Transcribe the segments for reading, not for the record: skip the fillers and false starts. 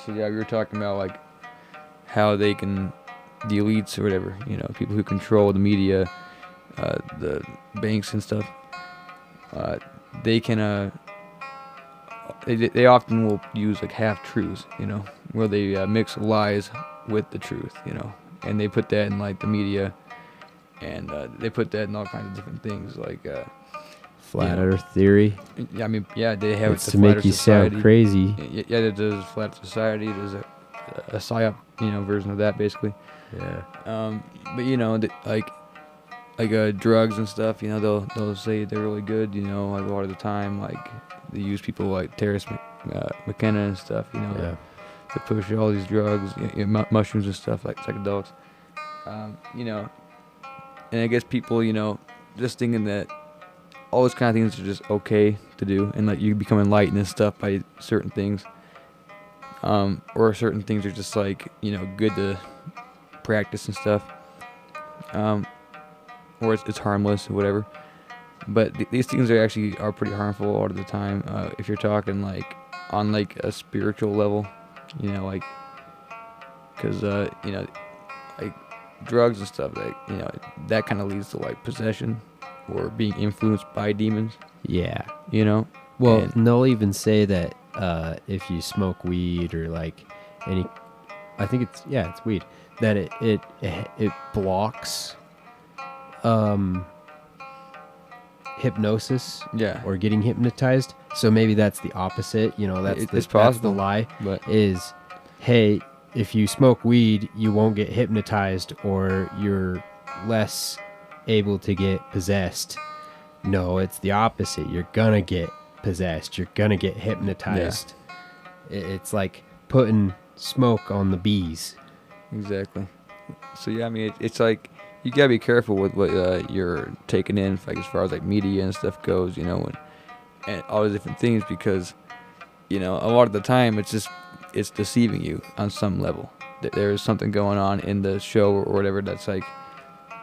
So yeah, we were talking about like how they can, the elites or whatever, people who control the media, the banks and stuff. They can they often will use like half truths, where they mix lies with the truth, and they put that in like the media, and they put that in all kinds of different things like flat Earth theory. Yeah, I mean, yeah, they have it's the to flat make Earth you society. sound crazy. Yeah, there's flat Society. There's a psyop, version of that basically. Yeah. But like drugs and stuff, they'll say they're really good, like a lot of the time, like they use people like Terrence McKenna and stuff, Yeah. to push all these drugs, mushrooms and stuff like psychedelics, and I guess people, just thinking that all those kind of things are just okay to do, and like you become enlightened and stuff by certain things, or certain things are just like good to practice and stuff, or it's harmless or whatever. But these things are pretty harmful a lot of the time. If you're talking like on like a spiritual level, like because like drugs and stuff, like that kind of leads to like possession or being influenced by demons. Yeah. Well, and they'll even say that if you smoke weed or like any, I think it's weed, that it blocks hypnosis, or getting hypnotized. So maybe that's the opposite. It's possible. That's the lie. But is, hey, if you smoke weed, you won't get hypnotized, or you're less able to get possessed. No, it's the opposite. You're gonna get possessed. You're gonna get hypnotized. Yeah. It's like putting smoke on the bees. Exactly. So yeah, I mean, it's like you gotta be careful with what you're taking in, like as far as like media and stuff goes, and all the different things, because a lot of the time it's deceiving you on some level. There's something going on in the show or whatever that's like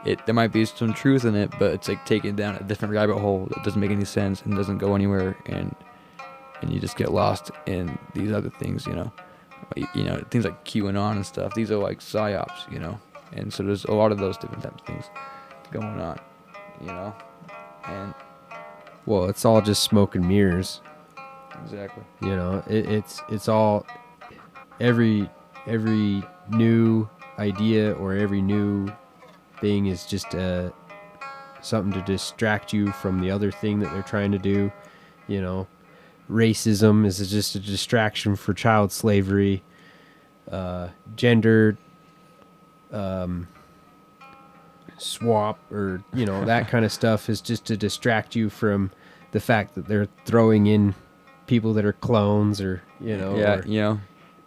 there might be some truth in it, but it's like taking down a different rabbit hole that doesn't make any sense and doesn't go anywhere, and you just get lost in these other things, things like QAnon and stuff. These are like psyops, and so there's a lot of those different types of things going on, and well, it's all just smoke and mirrors. Exactly. It's all every new idea or every new thing is just something to distract you from the other thing that they're trying to do. Racism is just a distraction for child slavery. Gender swap, or that kind of stuff is just to distract you from the fact that they're throwing in people that are clones, or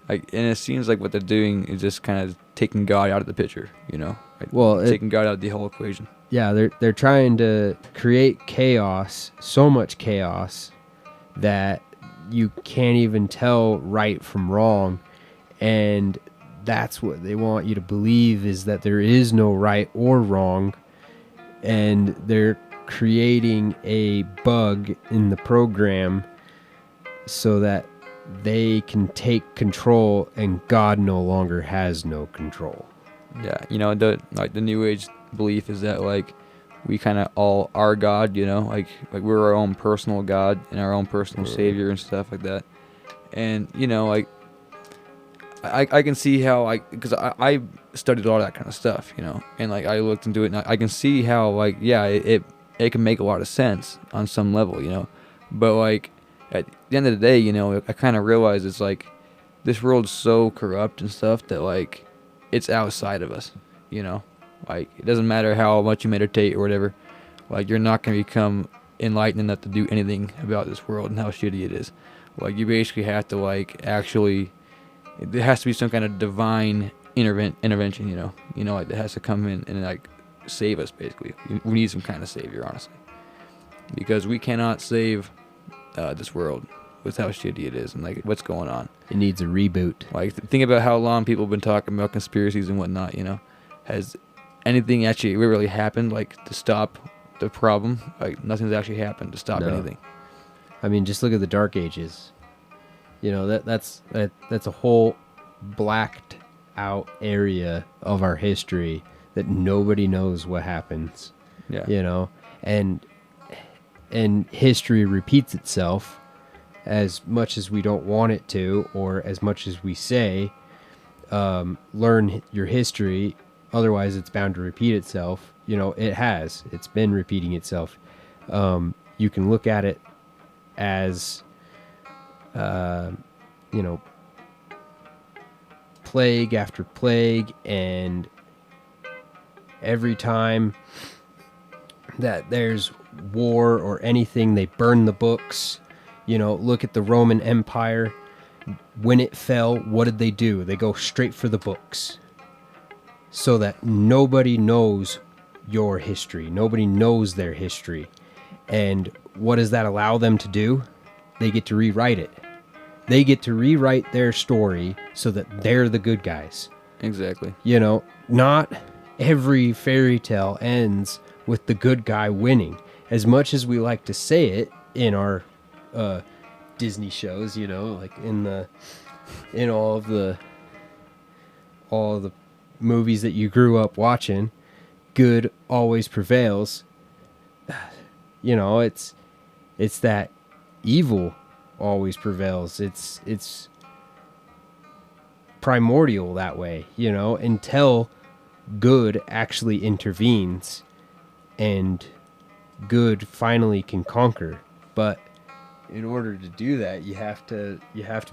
like, and it seems like what they're doing is just kind of taking God out of the picture, taking God out of the whole equation. Yeah, they're trying to create chaos, so much chaos that you can't even tell right from wrong, and that's what they want you to believe, is that there is no right or wrong, and they're creating a bug in the program so that they can take control, and God no longer has no control. Yeah, the New Age belief is that like we kind of all are God, like we're our own personal God and our own personal savior and stuff like that. And like I can see how because I studied all that kind of stuff, and like I looked into it, and I can see how like it can make a lot of sense on some level, but like at the end of the day, I kind of realize it's like this world's so corrupt and stuff that like it's outside of us, like it doesn't matter how much you meditate or whatever, like you're not going to become enlightened enough to do anything about this world and how shitty it is. Like you basically have to like actually, there has to be some kind of divine intervention, like that has to come in and like save us. Basically, we need some kind of savior, honestly, because we cannot save this world with how shitty it is and like what's going on. It needs a reboot. Like think about how long people have been talking about conspiracies and whatnot. Has anything actually really happened like to stop the problem? Like nothing's actually happened to stop anything. I mean, just look at the Dark Ages. That's a whole blacked out area of our history that nobody knows what happens. Yeah. You know, and history repeats itself as much as we don't want it to, or as much as we say, learn your history, otherwise it's bound to repeat itself. You know, it's been repeating itself. You can look at it as, you know, plague after plague, and every time that there's war or anything, they burn the books. You know, look at the Roman Empire. When it fell, what did they do? They go straight for the books, so that nobody knows your history. Nobody knows their history. And what does that allow them to do? They get to rewrite it. They get to rewrite their story so that they're the good guys. Exactly. You know, not every fairy tale ends with the good guy winning. As much as we like to say it in our Disney shows, you know, like in all of the movies that you grew up watching, good always prevails. You know, it's that evil always prevails. It's primordial that way, you know, until good actually intervenes and good finally can conquer. But in order to do that, you have to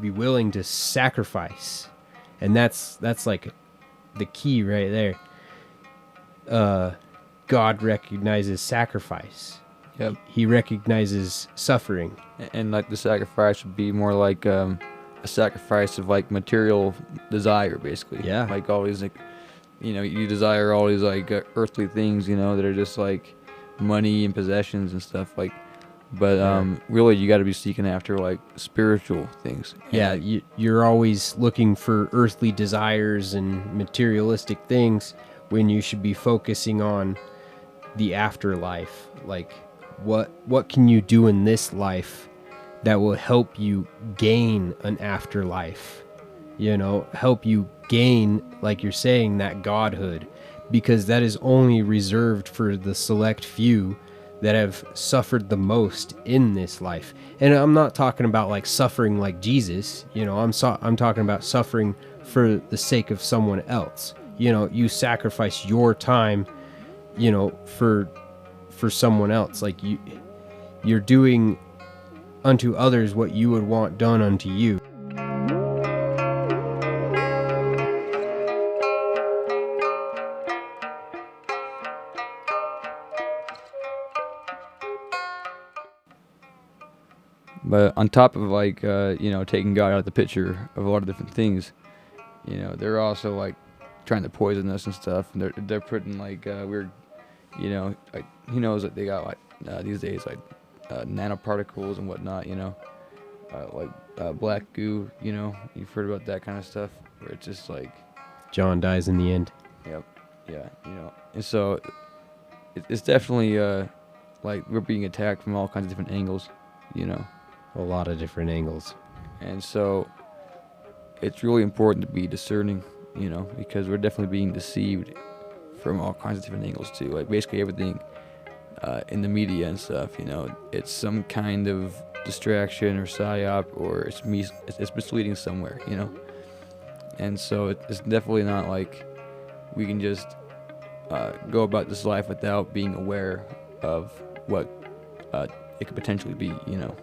be willing to sacrifice. And that's like the key right there. God recognizes sacrifice. Yep. He recognizes suffering. And like the sacrifice would be more like a sacrifice of like material desire, basically. Yeah. Like all these, like, you know, you desire all these like earthly things, you know, that are just like money and possessions and stuff. Like, but really, you got to be seeking after like spiritual things. Yeah, you're always looking for earthly desires and materialistic things when you should be focusing on the afterlife. Like, what can you do in this life that will help you gain an afterlife? You know, help you gain, like you're saying, that godhood, because that is only reserved for the select few that have suffered the most in this life. And I'm not talking about like suffering like Jesus, you know, I'm talking about suffering for the sake of someone else. You know, you sacrifice your time, you know, for someone else. Like you're doing unto others what you would want done unto you. But on top of like you know, taking God out of the picture of a lot of different things, you know, they're also like trying to poison us and stuff. And they're putting like weird, you know, like who knows that they got like these days like nanoparticles and whatnot, you know, like black goo, you know, you've heard about that kind of stuff where it's just like John dies in the end. Yep. Yeah. You know, and so it's definitely like we're being attacked from all kinds of different angles, you know. A lot of different angles. And so it's really important to be discerning, you know, because we're definitely being deceived from all kinds of different angles too. Like basically everything in the media and stuff, you know, it's some kind of distraction or psyop, or it's misleading somewhere, you know. And so it's definitely not like we can just go about this life without being aware of what it could potentially be, you know,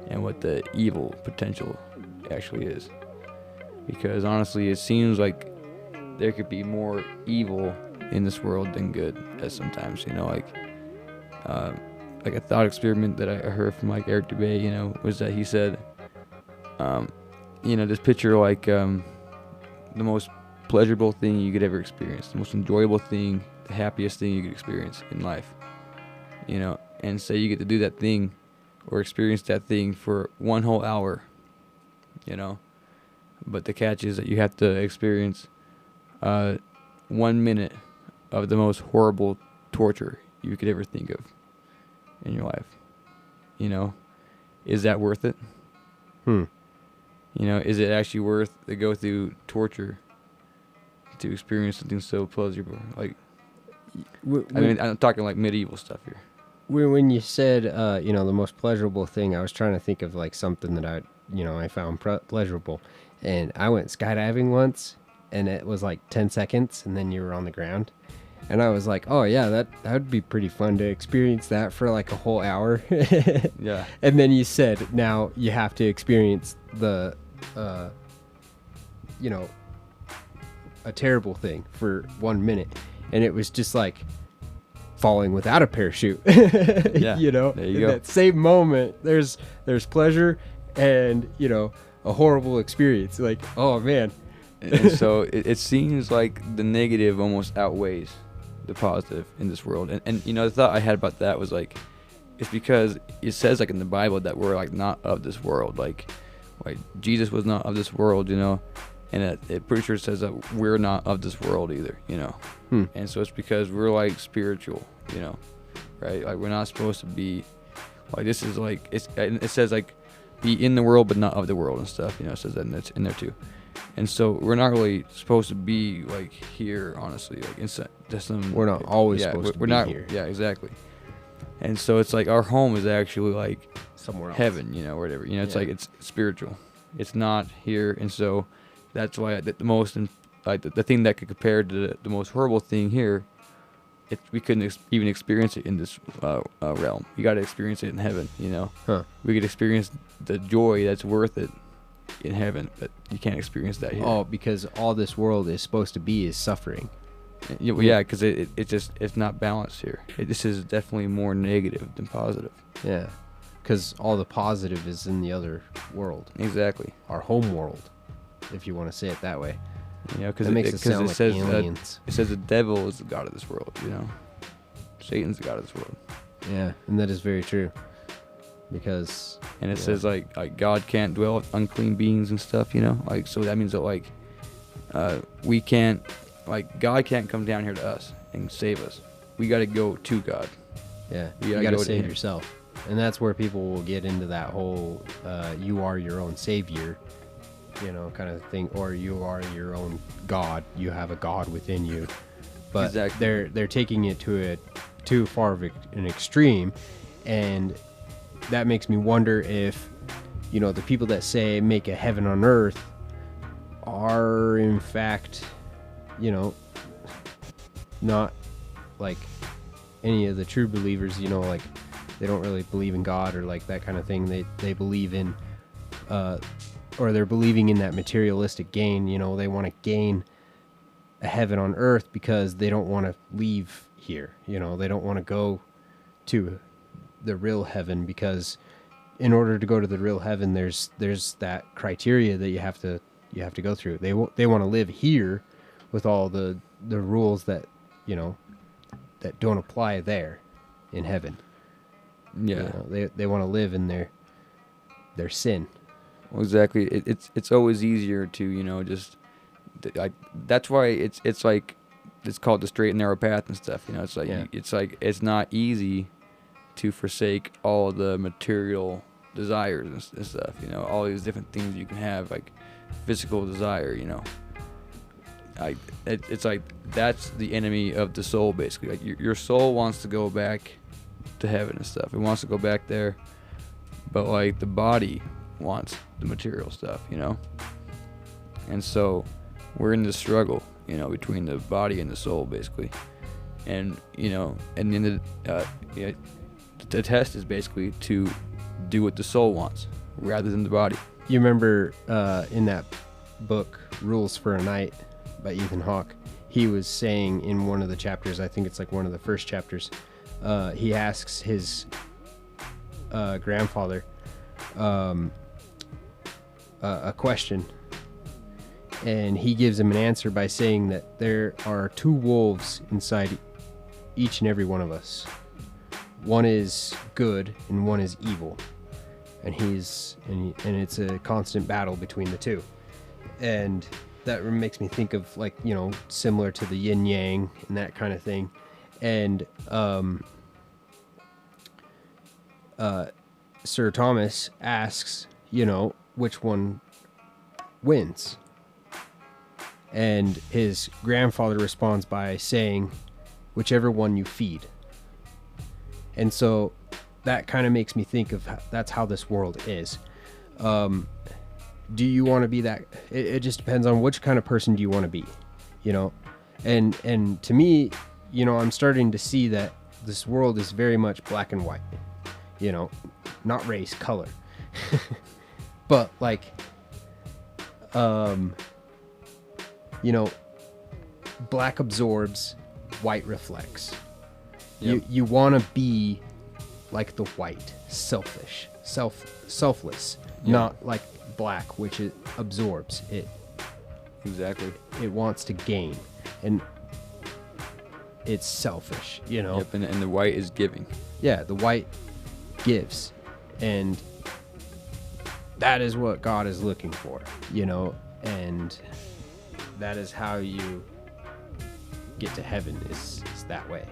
and what the evil potential actually is. Because honestly, it seems like there could be more evil in this world than good at sometimes, you know, like a thought experiment that I heard from like Eric Dubay, you know, was that he said, you know, just picture like the most pleasurable thing you could ever experience, the most enjoyable thing, the happiest thing you could experience in life, you know, and say you get to do that thing or experience that thing for 1 whole hour, you know, but the catch is that you have to experience 1 minute of the most horrible torture you could ever think of in your life. You know, is that worth it? Hmm. You know, is it actually worth to go through torture to experience something so pleasurable? Like, I mean, I'm talking like medieval stuff here. When you said, the most pleasurable thing, I was trying to think of like something that I found pleasurable. And I went skydiving once, and it was like 10 seconds, and then you were on the ground. And I was like, oh, yeah, that would be pretty fun to experience that for like a whole hour. Yeah. And then you said, now you have to experience the, a terrible thing for 1 minute. And it was just like falling without a parachute. Yeah. There you in go. that same moment, there's pleasure and, a horrible experience. Like, oh, man. And so it seems like the negative almost outweighs the positive in this world. And the thought I had about that was like, it's because it says like in the Bible that we're like not of this world. Like Jesus was not of this world, and it pretty sure says that we're not of this world either, And so it's because we're like spiritual, right? Like we're not supposed to be like, this is like, it says like be in the world but not of the world and stuff, it says that in there too. And so we're not really supposed to be like here, honestly. Like inside, we're not always supposed to be here. Yeah, exactly. And so it's like our home is actually like somewhere else, heaven, whatever. It's like it's spiritual. It's not here, and so that's why the most the thing that could compare to the most horrible thing here, we couldn't even experience it in this realm. You got to experience it in heaven. Huh. We could experience the joy that's worth it in heaven, but you can't experience that here. Oh, because all this world is supposed to be is suffering. Yeah, because it's not balanced here. This is definitely more negative than positive. Yeah, because all the positive is in the other world. Exactly. Our home world, if you want to say it that way. Because it makes it sound like aliens. It says the devil is the god of this world. Satan's the god of this world. Yeah, and that is very true. Because it says like God can't dwell with unclean beings and stuff. Like, so that means that we can't, like, God can't come down here to us and save us. We got to go to God. Yeah, you got to save yourself. And that's where people will get into that whole you are your own savior, kind of thing, or you are your own God. You have a God within you. But exactly. they're taking it to a too far of an extreme, and that makes me wonder if the people that say make a heaven on earth are in fact not like any of the true believers, like they don't really believe in God or like that kind of thing. They believe in or they're believing in that materialistic gain. They want to gain a heaven on earth because they don't want to leave here. They don't want to go to the real heaven, because in order to go to the real heaven, there's that criteria that you have to go through. They want to live here with all the rules that that don't apply there in heaven. Yeah, they want to live in their sin. Well, exactly. It's always easier to just like, that's why it's like it's called the straight and narrow path and stuff. It's like it's not easy to forsake all the material desires and stuff, all these different things you can have, like physical desire, it's like that's the enemy of the soul, basically. Like your soul wants to go back to heaven and stuff. It wants to go back there, but like the body wants the material stuff, and so we're in this struggle, between the body and the soul, basically. And and then the test is basically to do what the soul wants rather than the body. You remember in that book, Rules for a Night by Ethan Hawke, he was saying in one of the chapters, I think it's like one of the first chapters, he asks his grandfather a question, and he gives him an answer by saying that there are two wolves inside each and every one of us. One is good and one is evil, and it's a constant battle between the two. And that makes me think of, like, similar to the yin yang and that kind of thing. And Sir Thomas asks, which one wins. And his grandfather responds by saying, whichever one you feed. And so that kind of makes me think of that's how this world is. Do you want to be that? It just depends on which kind of person do you want to be, you know? And to me, you know, I'm starting to see that this world is very much black and white, you know, not race, color. But like, you know, black absorbs, white reflects. Yep. You want to be like the white, selfless, Yep. not like black, which it absorbs. Exactly. It wants to gain, and it's selfish, you know. Yep, and the white is giving. Yeah, the white gives, and that is what God is looking for, you know, and that is how you get to heaven is that way.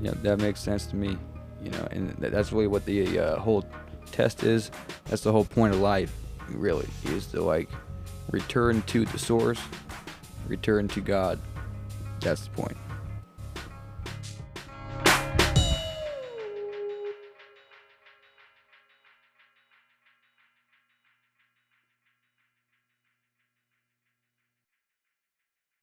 Yeah, that makes sense to me, you know, and that's really what the whole test is. That's the whole point of life, really, is to like return to the source, return to God. That's the point.